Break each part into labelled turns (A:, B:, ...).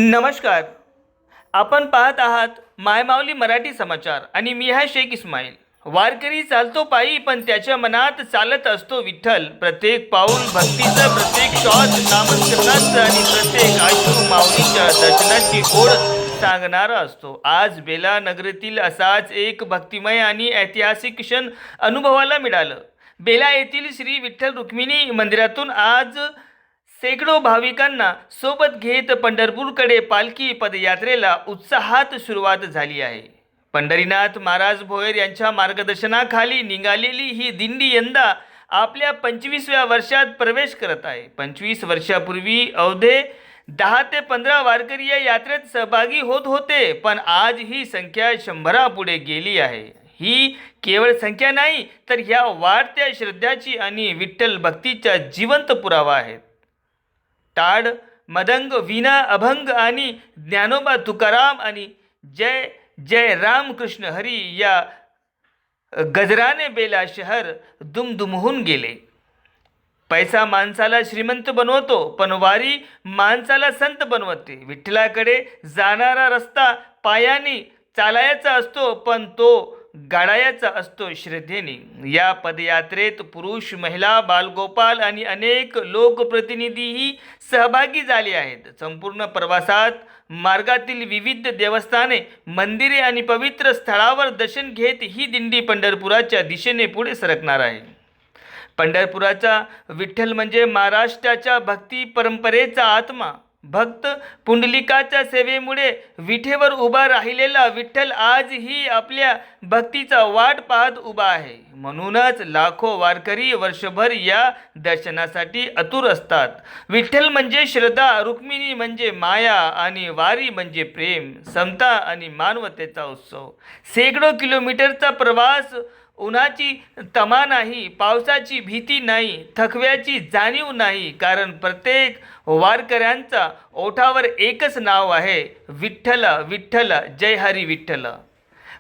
A: नमस्कार. आपण पाहत आहात मायमाऊली मराठी समाचार आणि मी आहे शेख इस्माईल. वारकरी चालतो पायी पण त्याच्या मनात चालत असतो विठ्ठल. प्रत्येक पाऊल भक्तीचं, प्रत्येक श्वास नामस्मरणाचं आणि प्रत्येक आश्रू माऊलीच्या दर्शनाची ओढ सांगणारा असतो. आज बेला नगरीतील असाच एक भक्तिमय आणि ऐतिहासिक क्षण अनुभवायला मिळालं. बेला येथील श्री विठ्ठल रुक्मिणी मंदिरातून आज शेकडो भाविकांना सोबत घेत पंढरपूरकडे पालखी पदयात्रेला उत्साहात सुरुवात झाली आहे. पंढरीनाथ महाराज भोयर यांच्या मार्गदर्शनाखाली निघालेली ही दिंडी यंदा आपल्या 25व्या वर्षात प्रवेश करत आहे. 25 वर्षापूर्वी अवघे 10 ते 15 वारकरी या यात्रेत सहभागी होत होते, पण आज ही संख्या 100 पुढे गेली आहे. ही केवळ संख्या नाही, तर ह्या वाढत्या श्रद्धाची आणि विठ्ठल भक्तीचा जिवंत पुरावा आहे. टाळ, मदंग, वीणा, अभंग आणि ज्ञानोबा तुकाराम आणि जय जय रामकृष्ण हरी या गजराने बेला शहर दुमदुमहून गेले. पैसा माणसाला श्रीमंत बनवतो, पण वारी माणसाला संत बनवते. विठ्ठलाकडे जाणारा रस्ता पायाने चालायचा असतो, पण तो गाडायचा असतो श्रद्धेने. या पदयात्रेत पुरुष, महिला, बालगोपाल आणि अनेक लोकप्रतिनिधीही सहभागी झाले आहेत. संपूर्ण प्रवासात मार्गातील विविध देवस्थाने, मंदिरे आणि पवित्र स्थळावर दर्शन घेत ही दिंडी पंढरपुराच्या दिशेने पुढे सरकणार आहे. पंढरपुराचा विठ्ठल म्हणजे महाराष्ट्राच्या भक्ती परंपरेचा आत्मा. भक्त पुंडलिकाच्या सेवेमुळे विठेवर उभा राहिलेला विठ्ठल आजही आपल्या भक्तीचा वाट पाहत उभा आहे. म्हणूनच लाखो वारकरी वर्षभर या दर्शनासाठी आतुर असतात. विठ्ठल म्हणजे श्रद्धा, रुक्मिणी म्हणजे माया आणि वारी म्हणजे प्रेम, समता आणि मानवतेचा उत्सव. शेकडो किलोमीटरचा प्रवास, उन्हाची तमा नाही, पावसाची भीती नाही, थकव्याची जाणीव नाही, कारण प्रत्येक वारकऱ्यांचा ओठावर एकच नाव आहे, विठ्ठल विठ्ठल, जय हरी विठ्ठल.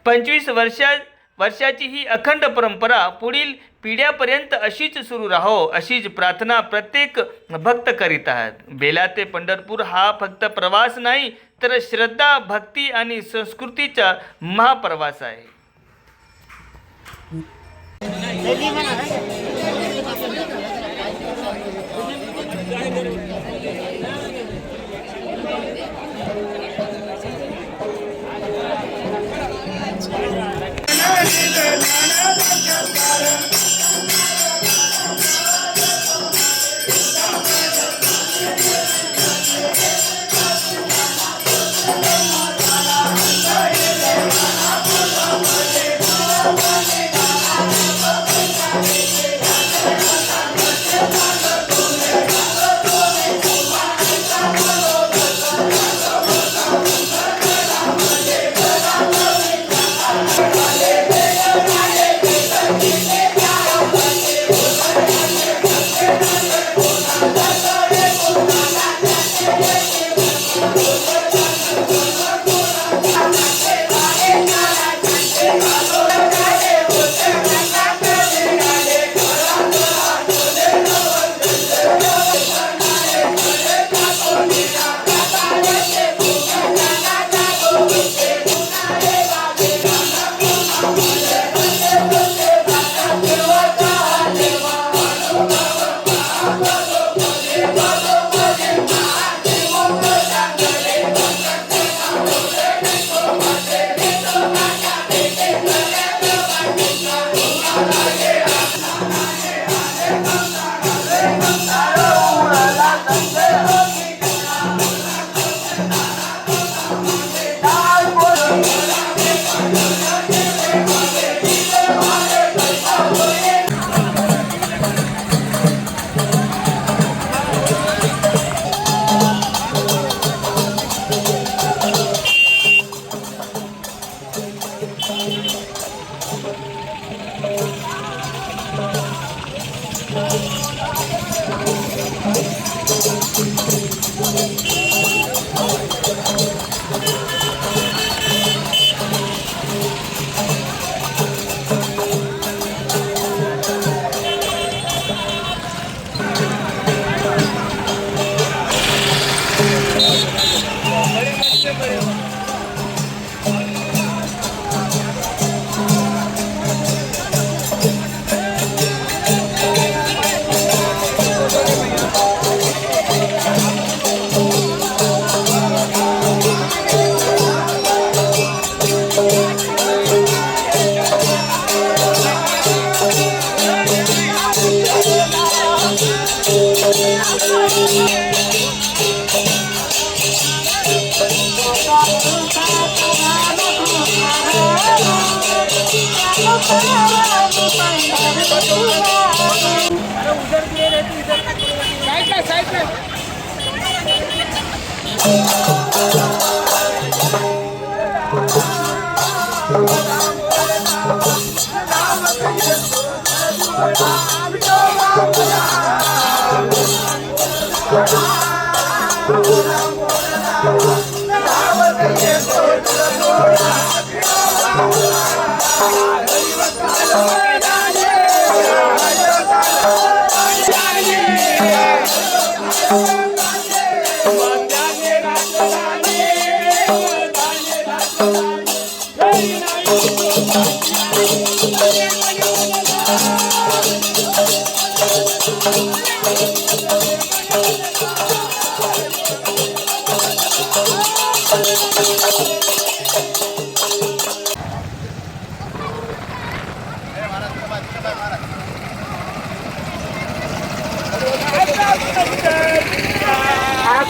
A: 25 वर्षाची ही अखंड परंपरा पुढील पिढ्यापर्यंत अशीच सुरू राहो, अशीच प्रार्थना प्रत्येक भक्त करीत आहेत. बेला ते पंढरपूर हा फक्त प्रवास नाही, तर श्रद्धा, भक्ती आणि संस्कृतीचा महाप्रवास आहे.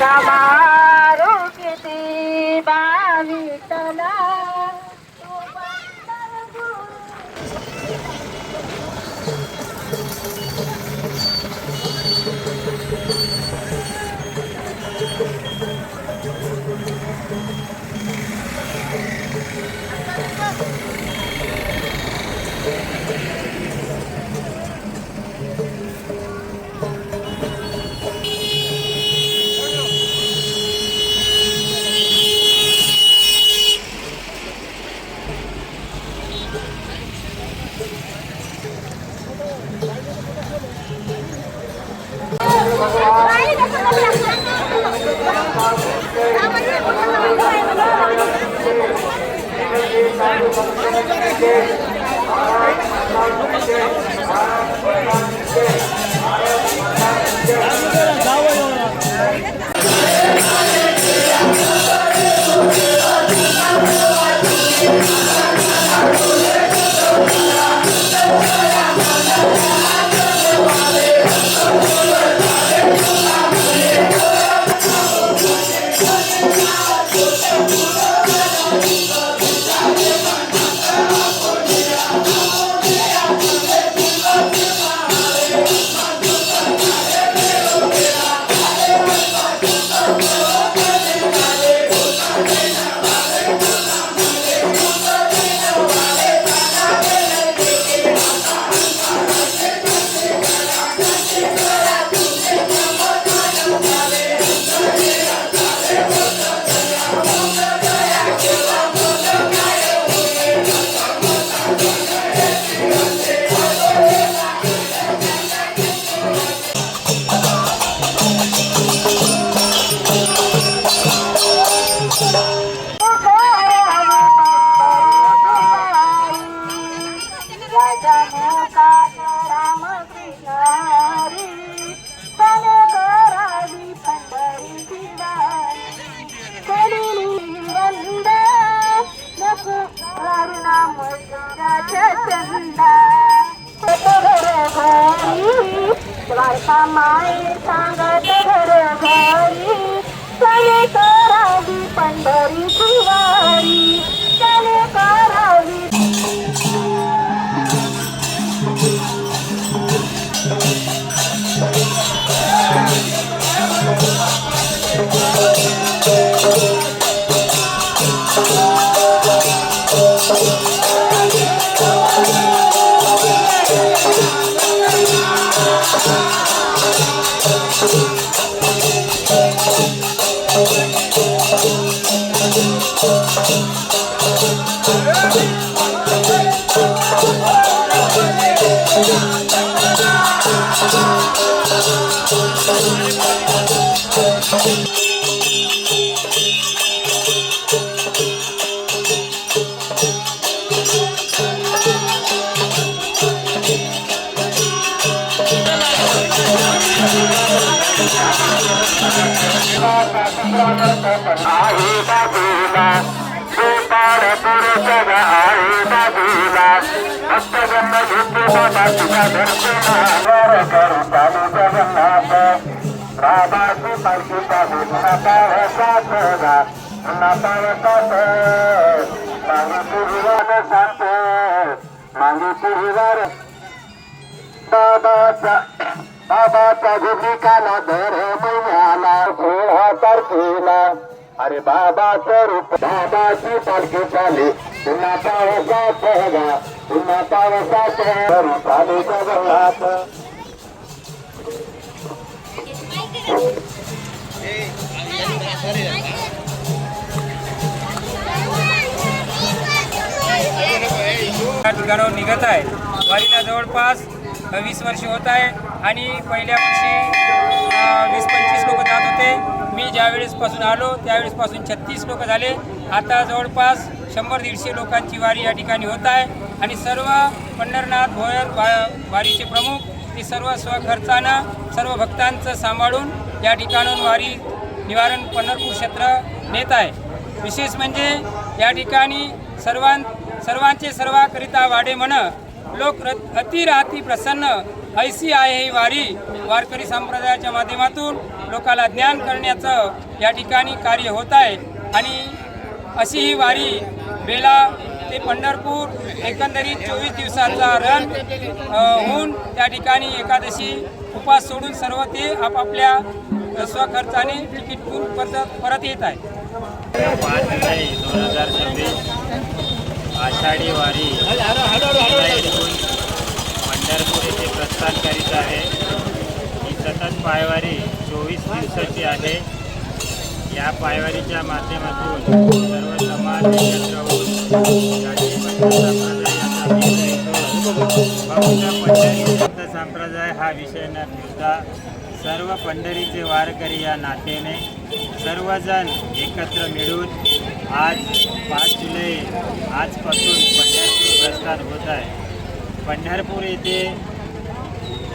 B: मारू किती बावितला माई सांगत घर घरी चले करावी पंढरी तुवारी चले करावी माऊलीची वार बाबाचा भूमिकाला दर महिन्याला 16 तारखेला अरे बाबाचं रूप बाबाची पालखी चाली पुन्हा पावसात बघा पुन्हा पावसात चालू जगलात
C: या ठिकाणावर निघत आहे. वारीला जवळपास 20 वर्षे होत आहे आणि पहिल्या वर्षी 20-25 लोक जात होते. मी ज्यावेळेसपासून आलो त्यावेळेसपासून 36 लोक झाले. आता जवळपास 100-150 लोकांची वारी या ठिकाणी होत आहे आणि सर्व पंढरनाथ भोयर वारीचे प्रमुख ते सर्व स्वखर्चानं सर्व भक्तांचं सांभाळून या ठिकाणून वारी निवारण पंढरपूर क्षेत्र नेत आहे. विशेष म्हणजे या ठिकाणी सर्वांचे सर्वाकरिता वाडे म्हण लोक अति राहती प्रसन्न ऐसी आहे ही वारी. वारकरी संप्रदायाच्या माध्यमातून लोकाला ज्ञान करण्याचं या ठिकाणी कार्य होत आहे आणि अशी ही वारी बेला ते पंढरपूर एकंदरीत 24 दिवसाचा रन होऊन त्या ठिकाणी एकादशी उपास सोडून सर्व ते आपापल्या स्वखर्चाने तिकीट घेऊन परत येत आहे.
D: 5 जुलै 2026 आषाढी वारी पंढरपूर येथे प्रस्थान करीत आहे. ही सतत पायवारी 24 दिवसाची आहे. या पायवारीच्या माध्यमातून सर्व समाज एकत्र होऊन पंढरी संत संप्रदाय हा विषय न ठेवता सर्व पंढरीचे वारकरी या नातेने सर्वजण एकत्र मिळून आज 5 जुलै आजपासून पंढरपूर प्रस्थान होत आहे. पंढरपूर येथे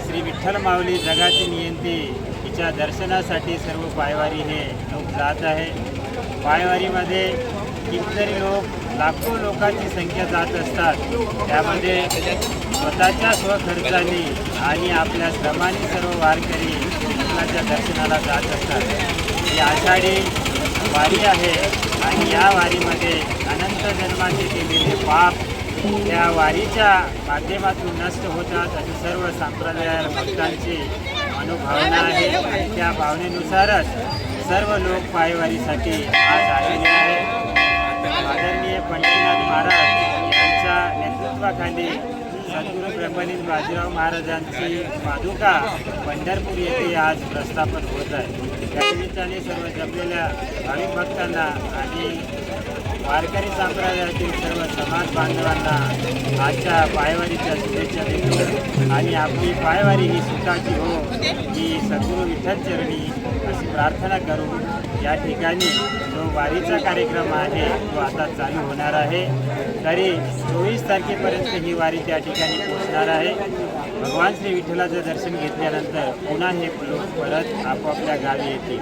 D: श्री विठ्ठल माऊली जगाची नियंती हिच्या दर्शनासाठी सर्व पायवारी हे लोक जात आहे. पायवारीमध्ये कितीतरी लाखो लोकांची संख्या जात असतात. त्यामध्ये स्वतःच्या स्वखर्चाने आणि आपल्या श्रमाने सर्व वारकरी विठ्ठलाच्या दर्शनाला जात असतात. ही आषाढी वारी आहे आणि या वारीमध्ये अनंत जन्माचे केलेले पाप त्या वारीच्या माध्यमातून नष्ट होतात अशी सर्व संप्रदाय भक्तांची मनोभावना आहे आणि त्या भावनेनुसारच सर्व लोक पायवारीसाठी आज आलेले आहेत. आदरणीय पंढरीनाथ महाराज यांच्या नेतृत्वाखाली सद्गुरू ब्रह्मलीन बाजीराव महाराजांची पादुका पंढरपूर येथे आज प्रस्थापन होत आहे. त्या निमित्ताने सर्व जमलेल्या भाविक भक्तांना आणि वारकरी संप्रदायातील सर्व समाज बांधवांना आजच्या पायवारीच्या शुभेच्छा देतो आणि आपली पायवारी ही सुखाची हो ही सद्गुरू विठ्ठल चरणी अशी प्रार्थना करू या ठिकाणी जो वारीचा कार्यक्रम आहे तो आता चालू होणार आहे. तरी 24 तारखेपर्यंत ही वारी त्या ठिकाणी पोहोचणार आहे. भगवान श्री विठ्ठलाचं दर्शन घेतल्यानंतर पुन्हा हे लोक परत आपापल्या गावी येतील.